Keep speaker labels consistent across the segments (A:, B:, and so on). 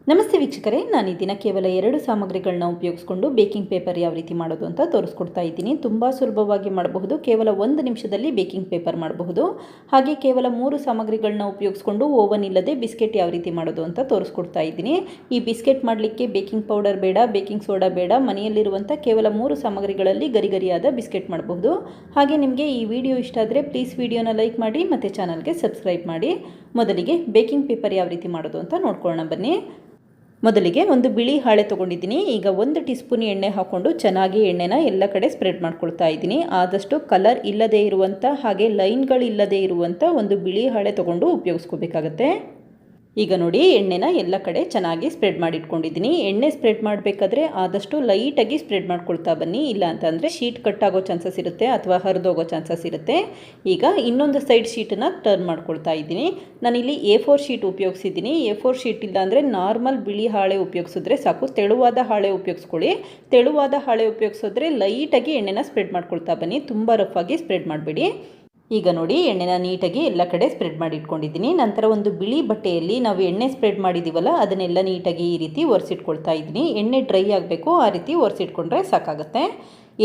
A: ನಮಸ್ತೆ ವೀಕ್ಷಕರೇ, ನಾನು ಈ ದಿನ ಕೇವಲ 2 ಸಾಮಗ್ರಿಗಳನ್ನ ಉಪಯೋಗಿಸಿಕೊಂಡು ಬೇಕಿಂಗ್ ಪೇಪರ್ ಯಾವ ರೀತಿ ಮಾಡೋದು ಅಂತ ತೋರಿಸ್ಕೊಡ್ತಾ ಇದ್ದೀನಿ. ತುಂಬ ಸುಲಭವಾಗಿ ಮಾಡಬಹುದು. ಕೇವಲ 1 ನಿಮಿಷದಲ್ಲಿ ಬೇಕಿಂಗ್ ಪೇಪರ್ ಮಾಡಬಹುದು. ಹಾಗೆ ಕೇವಲ 3 ಸಾಮಗ್ರಿಗಳನ್ನ ಉಪಯೋಗಿಸಿಕೊಂಡು ಓವನ್ ಇಲ್ಲದೆ ಬಿಸ್ಕೆಟ್ ಯಾವ ರೀತಿ ಮಾಡೋದು ಅಂತ ತೋರಿಸ್ಕೊಡ್ತಾ ಇದ್ದೀನಿ. ಈ ಬಿಸ್ಕೆಟ್ ಮಾಡಲಿಕ್ಕೆ ಬೇಕಿಂಗ್ ಪೌಡರ್ ಬೇಡ, ಬೇಕಿಂಗ್ ಸೋಡಾ ಬೇಡ, ಮನೆಯಲ್ಲಿರುವಂಥ ಕೇವಲ 3 ಸಾಮಗ್ರಿಗಳಲ್ಲಿ ಗರಿಗರಿಯಾದ ಬಿಸ್ಕೆಟ್ ಮಾಡಬಹುದು. ಹಾಗೆ ನಿಮಗೆ ಈ ವಿಡಿಯೋ ಇಷ್ಟ ಆದರೆ ಪ್ಲೀಸ್ ವಿಡಿಯೋನ ಲೈಕ್ ಮಾಡಿ ಮತ್ತು ಚಾನಲ್ಗೆ ಸಬ್ಸ್ಕ್ರೈಬ್ ಮಾಡಿ. ಮೊದಲಿಗೆ ಬೇಕಿಂಗ್ ಪೇಪರ್ ಯಾವ ರೀತಿ ಮಾಡೋದು ಅಂತ ನೋಡ್ಕೊಳ್ಳೋಣ ಬನ್ನಿ. ಮೊದಲಿಗೆ ಒಂದು ಬಿಳಿ ಹಾಳೆ ತೊಗೊಂಡಿದ್ದೀನಿ. ಈಗ 1 ಟೀ ಸ್ಪೂನ್ ಎಣ್ಣೆ ಹಾಕ್ಕೊಂಡು ಚೆನ್ನಾಗಿ ಎಣ್ಣೆನ ಎಲ್ಲ ಕಡೆ ಸ್ಪ್ರೆಡ್ ಮಾಡ್ಕೊಳ್ತಾ ಇದ್ದೀನಿ. ಆದಷ್ಟು ಕಲರ್ ಇಲ್ಲದೇ ಇರುವಂಥ ಹಾಗೆ ಲೈನ್ಗಳಿಲ್ಲದೇ ಇರುವಂಥ ಒಂದು ಬಿಳಿ ಹಾಳೆ ತೊಗೊಂಡು ಉಪಯೋಗಿಸ್ಕೋಬೇಕಾಗತ್ತೆ. ಈಗ ನೋಡಿ, ಎಣ್ಣೆನ ಎಲ್ಲ ಕಡೆ ಚೆನ್ನಾಗಿ ಸ್ಪ್ರೆಡ್ ಮಾಡಿಟ್ಕೊಂಡಿದ್ದೀನಿ. ಎಣ್ಣೆ ಸ್ಪ್ರೆಡ್ ಮಾಡಬೇಕಾದ್ರೆ ಆದಷ್ಟು ಲೈಟಾಗಿ ಸ್ಪ್ರೆಡ್ ಮಾಡ್ಕೊಳ್ತಾ ಬನ್ನಿ, ಇಲ್ಲ ಅಂತಂದರೆ ಶೀಟ್ ಕಟ್ ಆಗೋ ಚಾನ್ಸಸ್ ಇರುತ್ತೆ ಅಥವಾ ಹರಿದೋಗೋ ಚಾನ್ಸಸ್ ಇರುತ್ತೆ. ಈಗ ಇನ್ನೊಂದು ಸೈಡ್ ಶೀಟನ್ನು ಟರ್ನ್ ಮಾಡ್ಕೊಳ್ತಾ ಇದ್ದೀನಿ. ನಾನಿಲ್ಲಿ A4 ಶೀಟ್ ಉಪಯೋಗಿಸಿದ್ದೀನಿ. A4 ಶೀಟ್ ಇಲ್ಲ ಅಂದರೆ ನಾರ್ಮಲ್ ಬಿಳಿ ಹಾಳೆ ಉಪಯೋಗಿಸಿದ್ರೆ ಸಾಕು. ತೆಳುವಾದ ಹಾಳೆ ಉಪಯೋಗಿಸ್ಕೊಳ್ಳಿ. ತೆಳುವಾದ ಹಾಳೆ ಉಪಯೋಗಿಸಿದ್ರೆ ಲೈಟಾಗಿ ಎಣ್ಣೆನ ಸ್ಪ್ರೆಡ್ ಮಾಡ್ಕೊಳ್ತಾ ಬನ್ನಿ, ತುಂಬ ರಫಾಗಿ ಸ್ಪ್ರೆಡ್ ಮಾಡಬೇಡಿ. ಈಗ ನೋಡಿ, ಎಣ್ಣೆನ ನೀಟಾಗಿ ಎಲ್ಲ ಕಡೆ ಸ್ಪ್ರೆಡ್ ಮಾಡಿ ಇಟ್ಕೊಂಡಿದ್ದೀನಿ. ನಂತರ ಒಂದು ಬಿಳಿ ಬಟ್ಟೆಯಲ್ಲಿ ನಾವು ಎಣ್ಣೆ ಸ್ಪ್ರೆಡ್ ಮಾಡಿದ್ದೀವಲ್ಲ, ಅದನ್ನೆಲ್ಲ ನೀಟಾಗಿ ಈ ರೀತಿ ಒರೆಸಿಟ್ಕೊಳ್ತಾ ಇದ್ದೀನಿ. ಎಣ್ಣೆ ಡ್ರೈ ಆಗಬೇಕು, ಆ ರೀತಿ ಒರೆಸಿಟ್ಕೊಂಡ್ರೆ ಸಾಕಾಗುತ್ತೆ.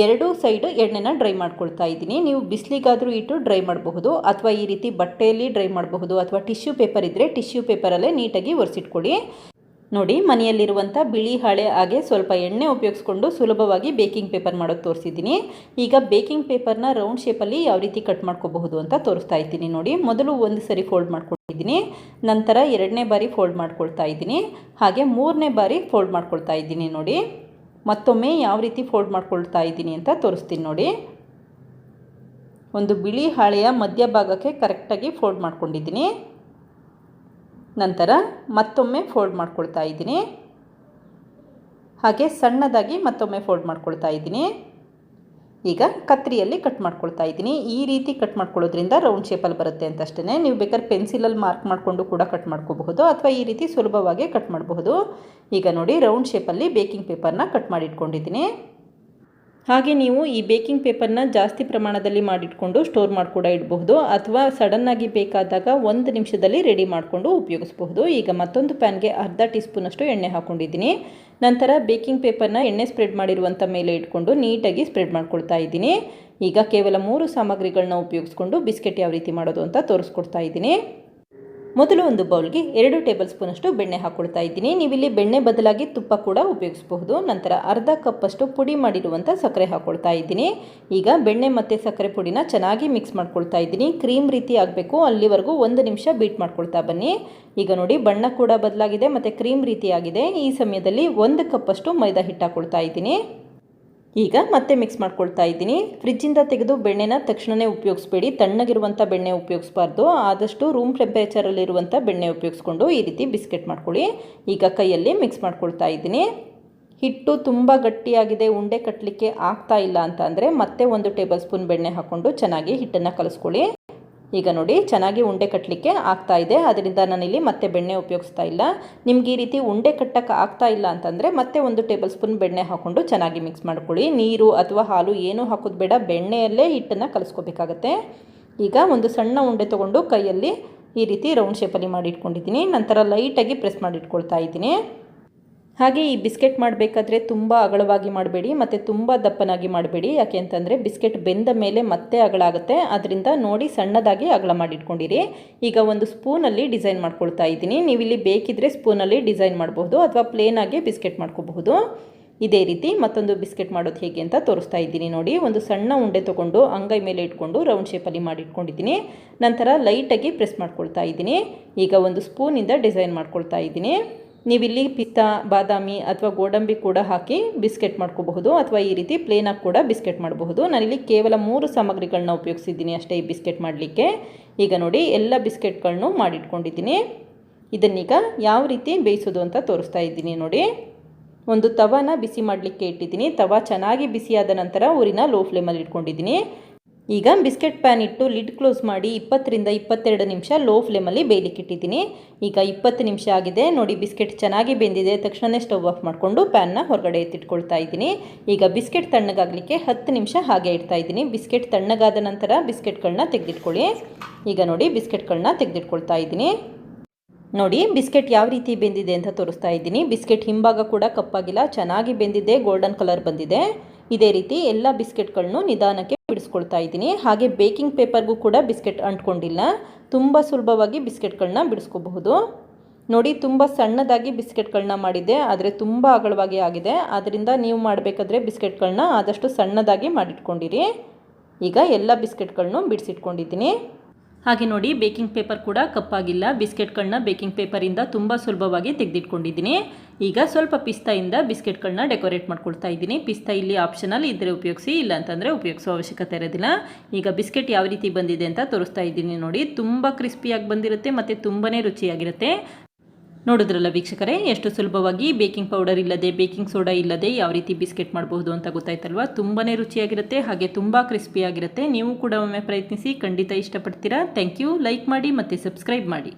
A: 2 ಸೈಡು ಎಣ್ಣೆನ ಡ್ರೈ ಮಾಡ್ಕೊಳ್ತಾ ಇದ್ದೀನಿ. ನೀವು ಬಿಸಿಲಿಗಾದರೂ ಇಟ್ಟು ಡ್ರೈ ಮಾಡಬಹುದು, ಅಥವಾ ಈ ರೀತಿ ಬಟ್ಟೆಯಲ್ಲಿ ಡ್ರೈ ಮಾಡಬಹುದು, ಅಥವಾ ಟಿಶ್ಯೂ ಪೇಪರ್ ಇದ್ದರೆ ಟಿಶ್ಯೂ ಪೇಪರಲ್ಲೇ ನೀಟಾಗಿ ಒರೆಸಿಟ್ಕೊಳ್ಳಿ. ನೋಡಿ, ಮನೆಯಲ್ಲಿರುವಂಥ ಬಿಳಿ ಹಾಳೆ ಹಾಗೆ ಸ್ವಲ್ಪ ಎಣ್ಣೆ ಉಪಯೋಗಿಸ್ಕೊಂಡು ಸುಲಭವಾಗಿ ಬೇಕಿಂಗ್ ಪೇಪರ್ ಮಾಡೋದು ತೋರಿಸಿದ್ದೀನಿ. ಈಗ ಬೇಕಿಂಗ್ ಪೇಪರ್ನ ರೌಂಡ್ ಶೇಪಲ್ಲಿ ಯಾವ ರೀತಿ ಕಟ್ ಮಾಡ್ಕೋಬಹುದು ಅಂತ ತೋರಿಸ್ತಾ ಇದ್ದೀನಿ. ನೋಡಿ, ಮೊದಲು ಒಂದು ಸರಿ ಫೋಲ್ಡ್ ಮಾಡ್ಕೊಳ್ತಿದ್ದೀನಿ, ನಂತರ 2ನೇ ಬಾರಿ ಫೋಲ್ಡ್ ಮಾಡ್ಕೊಳ್ತಾ ಇದ್ದೀನಿ, ಹಾಗೆ 3ನೇ ಬಾರಿ ಫೋಲ್ಡ್ ಮಾಡ್ಕೊಳ್ತಾ ಇದ್ದೀನಿ. ನೋಡಿ, ಮತ್ತೊಮ್ಮೆ ಯಾವ ರೀತಿ ಫೋಲ್ಡ್ ಮಾಡ್ಕೊಳ್ತಾ ಇದ್ದೀನಿ ಅಂತ ತೋರಿಸ್ತೀನಿ. ನೋಡಿ, ಒಂದು ಬಿಳಿ ಹಾಳೆಯ ಮಧ್ಯಭಾಗಕ್ಕೆ ಕರೆಕ್ಟಾಗಿ ಫೋಲ್ಡ್ ಮಾಡ್ಕೊಂಡಿದ್ದೀನಿ. ನಂತರ ಮತ್ತೊಮ್ಮೆ ಫೋಲ್ಡ್ ಮಾಡ್ಕೊಳ್ತಾ ಇದ್ದೀನಿ, ಹಾಗೆ ಸಣ್ಣದಾಗಿ ಮತ್ತೊಮ್ಮೆ ಫೋಲ್ಡ್ ಮಾಡ್ಕೊಳ್ತಾ ಇದ್ದೀನಿ. ಈಗ ಕತ್ತರಿಯಲ್ಲಿ ಕಟ್ ಮಾಡ್ಕೊಳ್ತಾ ಇದ್ದೀನಿ. ಈ ರೀತಿ ಕಟ್ ಮಾಡ್ಕೊಳ್ಳೋದ್ರಿಂದ ರೌಂಡ್ ಶೇಪಲ್ಲಿ ಬರುತ್ತೆ ಅಂತ ಅಷ್ಟೇ. ನೀವು ಬೇಕಾದ್ರೆ ಪೆನ್ಸಿಲಲ್ಲಿ ಮಾರ್ಕ್ ಮಾಡಿಕೊಂಡು ಕೂಡ ಕಟ್ ಮಾಡ್ಕೋಬಹುದು, ಅಥವಾ ಈ ರೀತಿ ಸುಲಭವಾಗಿ ಕಟ್ ಮಾಡಬಹುದು. ಈಗ ನೋಡಿ, ರೌಂಡ್ ಶೇಪಲ್ಲಿ ಬೇಕಿಂಗ್ ಪೇಪರ್ನ ಕಟ್ ಮಾಡಿ ಇಟ್ಕೊಂಡಿದ್ದೀನಿ. ಹಾಗೆ ನೀವು ಈ ಬೇಕಿಂಗ್ ಪೇಪರ್ನ ಜಾಸ್ತಿ ಪ್ರಮಾಣದಲ್ಲಿ ಮಾಡಿಟ್ಕೊಂಡು ಸ್ಟೋರ್ ಮಾಡಿ ಕೂಡ ಇಡಬಹುದು, ಅಥವಾ ಸಡನ್ನಾಗಿ ಬೇಕಾದಾಗ 1 ನಿಮಿಷದಲ್ಲಿ ರೆಡಿ ಮಾಡಿಕೊಂಡು ಉಪಯೋಗಿಸಬಹುದು. ಈಗ ಮತ್ತೊಂದು ಪ್ಯಾನ್ಗೆ ಅರ್ಧ ಟೀ ಸ್ಪೂನಷ್ಟು ಎಣ್ಣೆ ಹಾಕ್ಕೊಂಡಿದ್ದೀನಿ. ನಂತರ ಬೇಕಿಂಗ್ ಪೇಪರ್ನ ಎಣ್ಣೆ ಸ್ಪ್ರೆಡ್ ಮಾಡಿರುವಂಥ ಮೇಲೆ ಇಟ್ಕೊಂಡು ನೀಟಾಗಿ ಸ್ಪ್ರೆಡ್ ಮಾಡ್ಕೊಳ್ತಾ ಇದ್ದೀನಿ. ಈಗ ಕೇವಲ 3 ಸಾಮಗ್ರಿಗಳನ್ನ ಉಪಯೋಗಿಸ್ಕೊಂಡು ಬಿಸ್ಕೆಟ್ ಯಾವ ರೀತಿ ಮಾಡೋದು ಅಂತ ತೋರಿಸ್ಕೊಡ್ತಾ ಇದ್ದೀನಿ. ಮೊದಲು ಒಂದು ಬೌಲ್ಗೆ 2 ಟೇಬಲ್ ಸ್ಪೂನಷ್ಟು ಬೆಣ್ಣೆ ಹಾಕ್ಕೊಳ್ತಾ ಇದ್ದೀನಿ. ನೀವಿಲ್ಲಿ ಬೆಣ್ಣೆ ಬದಲಾಗಿ ತುಪ್ಪ ಕೂಡ ಉಪಯೋಗಿಸಬಹುದು. ನಂತರ ಅರ್ಧ ಕಪ್ಪಷ್ಟು ಪುಡಿ ಮಾಡಿರುವಂಥ ಸಕ್ಕರೆ ಹಾಕ್ಕೊಳ್ತಾ ಇದ್ದೀನಿ. ಈಗ ಬೆಣ್ಣೆ ಮತ್ತು ಸಕ್ಕರೆ ಪುಡಿನ ಚೆನ್ನಾಗಿ ಮಿಕ್ಸ್ ಮಾಡ್ಕೊಳ್ತಾ ಇದ್ದೀನಿ. ಕ್ರೀಮ್ ರೀತಿ ಆಗಬೇಕು, ಅಲ್ಲಿವರೆಗೂ 1 ನಿಮಿಷ ಬೀಟ್ ಮಾಡ್ಕೊಳ್ತಾ ಬನ್ನಿ. ಈಗ ನೋಡಿ, ಬಣ್ಣ ಕೂಡ ಬದಲಾಗಿದೆ ಮತ್ತು ಕ್ರೀಮ್ ರೀತಿ ಆಗಿದೆ. ಈ ಸಮಯದಲ್ಲಿ 1 ಕಪ್ಪಷ್ಟು ಮೈದಾ ಹಿಟ್ಟು ಹಾಕ್ಕೊಳ್ತಾ ಇದ್ದೀನಿ. ಈಗ ಮತ್ತೆ ಮಿಕ್ಸ್ ಮಾಡ್ಕೊಳ್ತಾ ಇದ್ದೀನಿ. ಫ್ರಿಜ್ಜಿಂದ ತೆಗೆದು ಬೆಣ್ಣೆನ ತಕ್ಷಣವೇ ಉಪಯೋಗಿಸ್ಬೇಡಿ, ತಣ್ಣಗಿರುವಂಥ ಬೆಣ್ಣೆ ಉಪಯೋಗಿಸ್ಬಾರ್ದು. ಆದಷ್ಟು ರೂಮ್ ಟೆಂಪರೇಚರಲ್ಲಿರುವಂಥ ಬೆಣ್ಣೆ ಉಪಯೋಗಿಸ್ಕೊಂಡು ಈ ರೀತಿ ಬಿಸ್ಕೆಟ್ ಮಾಡ್ಕೊಳ್ಳಿ. ಈಗ ಕೈಯಲ್ಲಿ ಮಿಕ್ಸ್ ಮಾಡ್ಕೊಳ್ತಾ ಇದ್ದೀನಿ. ಹಿಟ್ಟು ತುಂಬ ಗಟ್ಟಿಯಾಗಿದೆ, ಉಂಡೆ ಕಟ್ಟಲಿಕ್ಕೆ ಆಗ್ತಾ ಇಲ್ಲ ಅಂತ ಅಂದರೆ ಮತ್ತೆ 1 ಟೇಬಲ್ ಸ್ಪೂನ್ ಬೆಣ್ಣೆ ಹಾಕ್ಕೊಂಡು ಚೆನ್ನಾಗಿ ಹಿಟ್ಟನ್ನು ಕಲಿಸ್ಕೊಳ್ಳಿ. ಈಗ ನೋಡಿ, ಚೆನ್ನಾಗಿ ಉಂಡೆ ಕಟ್ಟಲಿಕ್ಕೆ ಆಗ್ತಾ ಇದೆ, ಅದರಿಂದ ನಾನಿಲ್ಲಿ ಮತ್ತೆ ಬೆಣ್ಣೆ ಉಪಯೋಗಿಸ್ತಾ ಇಲ್ಲ. ನಿಮ್ಗೆ ಈ ರೀತಿ ಉಂಡೆ ಕಟ್ಟಕ್ಕೆ ಆಗ್ತಾ ಇಲ್ಲ ಅಂತಂದರೆ ಮತ್ತೆ 1 ಟೇಬಲ್ ಸ್ಪೂನ್ ಬೆಣ್ಣೆ ಹಾಕ್ಕೊಂಡು ಚೆನ್ನಾಗಿ ಮಿಕ್ಸ್ ಮಾಡ್ಕೊಳ್ಳಿ. ನೀರು ಅಥವಾ ಹಾಲು ಏನೂ ಹಾಕೋದು ಬೇಡ, ಬೆಣ್ಣೆಯಲ್ಲೇ ಹಿಟ್ಟನ್ನು ಕಲಿಸ್ಕೋಬೇಕಾಗತ್ತೆ. ಈಗ ಒಂದು ಸಣ್ಣ ಉಂಡೆ ತೊಗೊಂಡು ಕೈಯಲ್ಲಿ ಈ ರೀತಿ ರೌಂಡ್ ಶೇಪಲ್ಲಿ ಮಾಡಿ ಇಟ್ಕೊಂಡಿದ್ದೀನಿ. ನಂತರ ಲೈಟಾಗಿ ಪ್ರೆಸ್ ಮಾಡಿ ಇಟ್ಕೊಳ್ತಾ ಇದ್ದೀನಿ. ಹಾಗೆ ಈ ಬಿಸ್ಕೆಟ್ ಮಾಡಬೇಕಾದ್ರೆ ತುಂಬ ಅಗಲವಾಗಿ ಮಾಡಬೇಡಿ ಮತ್ತು ತುಂಬ ದಪ್ಪನಾಗಿ ಮಾಡಬೇಡಿ. ಯಾಕೆ ಅಂತಂದರೆ ಬಿಸ್ಕೆಟ್ ಬೆಂದ ಮೇಲೆ ಮತ್ತೆ ಅಗಲ ಆಗುತ್ತೆ, ಅದರಿಂದ ನೋಡಿ ಸಣ್ಣದಾಗಿ ಅಗಲ ಮಾಡಿಟ್ಕೊಂಡಿರಿ. ಈಗ ಒಂದು ಸ್ಪೂನಲ್ಲಿ ಡಿಸೈನ್ ಮಾಡ್ಕೊಳ್ತಾ ಇದ್ದೀನಿ. ನೀವಿಲ್ಲಿ ಬೇಕಿದ್ರೆ ಸ್ಪೂನಲ್ಲಿ ಡಿಸೈನ್ ಮಾಡಬಹುದು, ಅಥವಾ ಪ್ಲೇನಾಗಿ ಬಿಸ್ಕೆಟ್ ಮಾಡ್ಕೋಬಹುದು. ಇದೇ ರೀತಿ ಮತ್ತೊಂದು ಬಿಸ್ಕೆಟ್ ಮಾಡೋದು ಹೇಗೆ ಅಂತ ತೋರಿಸ್ತಾ ಇದ್ದೀನಿ. ನೋಡಿ, ಒಂದು ಸಣ್ಣ ಉಂಡೆ ತೊಗೊಂಡು ಅಂಗೈ ಮೇಲೆ ಇಟ್ಕೊಂಡು ರೌಂಡ್ ಶೇಪಲ್ಲಿ ಮಾಡಿ ಇಟ್ಕೊಂಡಿದ್ದೀನಿ. ನಂತರ ಲೈಟಾಗಿ ಪ್ರೆಸ್ ಮಾಡ್ಕೊಳ್ತಾ ಇದ್ದೀನಿ. ಈಗ ಒಂದು ಸ್ಪೂನಿಂದ ಡಿಸೈನ್ ಮಾಡ್ಕೊಳ್ತಾ ಇದ್ದೀನಿ. ನೀವಿಲ್ಲಿ ಪಿಸ್ತಾ, ಬಾದಾಮಿ ಅಥವಾ ಗೋಡಂಬಿ ಕೂಡ ಹಾಕಿ ಬಿಸ್ಕೆಟ್ ಮಾಡ್ಕೋಬಹುದು, ಅಥವಾ ಈ ರೀತಿ ಪ್ಲೇನಾಗಿ ಕೂಡ ಬಿಸ್ಕೆಟ್ ಮಾಡಬಹುದು. ನಾನಿಲ್ಲಿ ಕೇವಲ 3 ಸಾಮಗ್ರಿಗಳನ್ನ ಉಪಯೋಗಿಸಿದ್ದೀನಿ ಅಷ್ಟೇ ಈ ಬಿಸ್ಕೆಟ್ ಮಾಡಲಿಕ್ಕೆ. ಈಗ ನೋಡಿ, ಎಲ್ಲ ಬಿಸ್ಕೆಟ್ಗಳನ್ನು ಮಾಡಿಟ್ಕೊಂಡಿದ್ದೀನಿ. ಇದನ್ನೀಗ ಯಾವ ರೀತಿ ಬೇಯಿಸೋದು ಅಂತ ತೋರಿಸ್ತಾ ಇದ್ದೀನಿ. ನೋಡಿ, ಒಂದು ತವಾನ ಬಿಸಿ ಮಾಡಲಿಕ್ಕೆ ಇಟ್ಟಿದ್ದೀನಿ. ತವಾ ಚೆನ್ನಾಗಿ ಬಿಸಿಯಾದ ನಂತರ ಊರಿನ ಲೋ ಫ್ಲೇಮಲ್ಲಿ ಇಟ್ಕೊಂಡಿದ್ದೀನಿ. ಈಗ ಬಿಸ್ಕೆಟ್ ಪ್ಯಾನ್ ಇಟ್ಟು ಲಿಡ್ ಕ್ಲೋಸ್ ಮಾಡಿ 20 ರಿಂದ 22 ನಿಮಿಷ ಲೋ ಫ್ಲೇಮಲ್ಲಿ ಬೇಯಲಿಕ್ಕೆ ಇಟ್ಟಿದ್ದೀನಿ. ಈಗ 20 ನಿಮಿಷ ಆಗಿದೆ. ನೋಡಿ, ಬಿಸ್ಕೆಟ್ ಚೆನ್ನಾಗಿ ಬೆಂದಿದೆ. ತಕ್ಷಣವೇ ಸ್ಟವ್ ಆಫ್ ಮಾಡಿಕೊಂಡು ಪ್ಯಾನ್ನ ಹೊರಗಡೆ ಎತ್ತಿಟ್ಕೊಳ್ತಾ ಇದ್ದೀನಿ. ಈಗ ಬಿಸ್ಕೆಟ್ ತಣ್ಣಗಾಗಲಿಕ್ಕೆ 10 ನಿಮಿಷ ಹಾಗೆ ಇಡ್ತಾ ಇದ್ದೀನಿ. ಬಿಸ್ಕೆಟ್ ತಣ್ಣಗಾದ ನಂತರ ಬಿಸ್ಕೆಟ್ಗಳನ್ನ ತೆಗೆದಿಟ್ಕೊಳ್ಳಿ. ಈಗ ನೋಡಿ, ಬಿಸ್ಕೆಟ್ಗಳನ್ನ ತೆಗೆದಿಟ್ಕೊಳ್ತಾ ಇದ್ದೀನಿ. ನೋಡಿ ಬಿಸ್ಕೆಟ್ ಯಾವ ರೀತಿ ಬೆಂದಿದೆ ಅಂತ ತೋರಿಸ್ತಾ ಇದ್ದೀನಿ. ಬಿಸ್ಕೆಟ್ ಹಿಂಭಾಗ ಕೂಡ ಕಪ್ಪಾಗಿಲ್ಲ, ಚೆನ್ನಾಗಿ ಬೆಂದಿದೆ, ಗೋಲ್ಡನ್ ಕಲರ್ ಬಂದಿದೆ. ಇದೇ ರೀತಿ ಎಲ್ಲ ಬಿಸ್ಕೆಟ್ಗಳನ್ನು ನಿಧಾನಕ್ಕೆ ಬಿಡಿಸ್ಕೊಳ್ತಾ ಇದ್ದೀನಿ. ಹಾಗೆ ಬೇಕಿಂಗ್ ಪೇಪರ್ಗೂ ಕೂಡ ಬಿಸ್ಕೆಟ್ ಅಂಟ್ಕೊಂಡಿಲ್ಲ. ತುಂಬ ಸುಲಭವಾಗಿ ಬಿಸ್ಕೆಟ್ಗಳನ್ನ ಬಿಡಿಸ್ಕೋಬಹುದು. ನೋಡಿ ತುಂಬ ಸಣ್ಣದಾಗಿ ಬಿಸ್ಕೆಟ್ಗಳನ್ನ ಮಾಡಿದ್ದೆ, ಆದರೆ ತುಂಬ ಅಗಲವಾಗಿ ಆಗಿದೆ. ಆದ್ದರಿಂದ ನೀವು ಮಾಡಬೇಕಾದ್ರೆ ಬಿಸ್ಕೆಟ್ಗಳನ್ನ ಆದಷ್ಟು ಸಣ್ಣದಾಗಿ ಮಾಡಿಟ್ಕೊಂಡಿರಿ. ಈಗ ಎಲ್ಲ ಬಿಸ್ಕೆಟ್ಗಳನ್ನು ಬಿಡಿಸಿಟ್ಕೊಂಡಿದ್ದೀನಿ. ಹಾಗೆ ನೋಡಿ ಬೇಕಿಂಗ್ ಪೇಪರ್ ಕೂಡ ಕಪ್ಪಾಗಿಲ್ಲ. ಬಿಸ್ಕೆಟ್ಗಳನ್ನ ಬೇಕಿಂಗ್ ಪೇಪರಿಂದ ತುಂಬ ಸುಲಭವಾಗಿ ತೆಗೆದಿಟ್ಕೊಂಡಿದ್ದೀನಿ. ಈಗ ಸ್ವಲ್ಪ ಪಿಸ್ತಾಯಿಂದ ಬಿಸ್ಕೆಟ್ಗಳನ್ನ ಡೆಕೋರೇಟ್ ಮಾಡ್ಕೊಳ್ತಾ ಇದ್ದೀನಿ. ಪಿಸ್ತಾ ಇಲ್ಲಿ ಆಪ್ಷನಲ್, ಇದ್ದರೆ ಉಪಯೋಗಿಸಿ, ಇಲ್ಲ ಅಂತಂದರೆ ಉಪಯೋಗಿಸೋ ಅವಶ್ಯಕತೆ ಇರೋದಿಲ್ಲ. ಈಗ ಬಿಸ್ಕೆಟ್ ಯಾವ ರೀತಿ ಬಂದಿದೆ ಅಂತ ತೋರಿಸ್ತಾ ಇದ್ದೀನಿ. ನೋಡಿ ತುಂಬ ಕ್ರಿಸ್ಪಿಯಾಗಿ ಬಂದಿರುತ್ತೆ ಮತ್ತು ತುಂಬಾ ರುಚಿಯಾಗಿರುತ್ತೆ. ನೋಡಿದ್ರಲ್ಲ ವೀಕ್ಷಕರೇ, ಎಷ್ಟು ಸುಲಭವಾಗಿ ಬೇಕಿಂಗ್ ಪೌಡರ್ ಇಲ್ಲದೆ, ಬೇಕಿಂಗ್ ಸೋಡಾ ಇಲ್ಲದೆ ಯಾವ ರೀತಿ ಬಿಸ್ಕೆಟ್ ಮಾಡಬಹುದು ಅಂತ ಗೊತ್ತಾಯ್ತಲ್ವಾ. ತುಂಬಾ ರುಚಿಯಾಗಿರುತ್ತೆ, ಹಾಗೆ ತುಂಬ ಕ್ರಿಸ್ಪಿಯಾಗಿರುತ್ತೆ. ನೀವು ಕೂಡ ಒಮ್ಮೆ ಪ್ರಯತ್ನಿಸಿ, ಖಂಡಿತ ಇಷ್ಟಪಡ್ತೀರಾ. Thank you. ಲೈಕ್ ಮಾಡಿ ಮತ್ತು ಸಬ್ಸ್ಕ್ರೈಬ್ ಮಾಡಿ.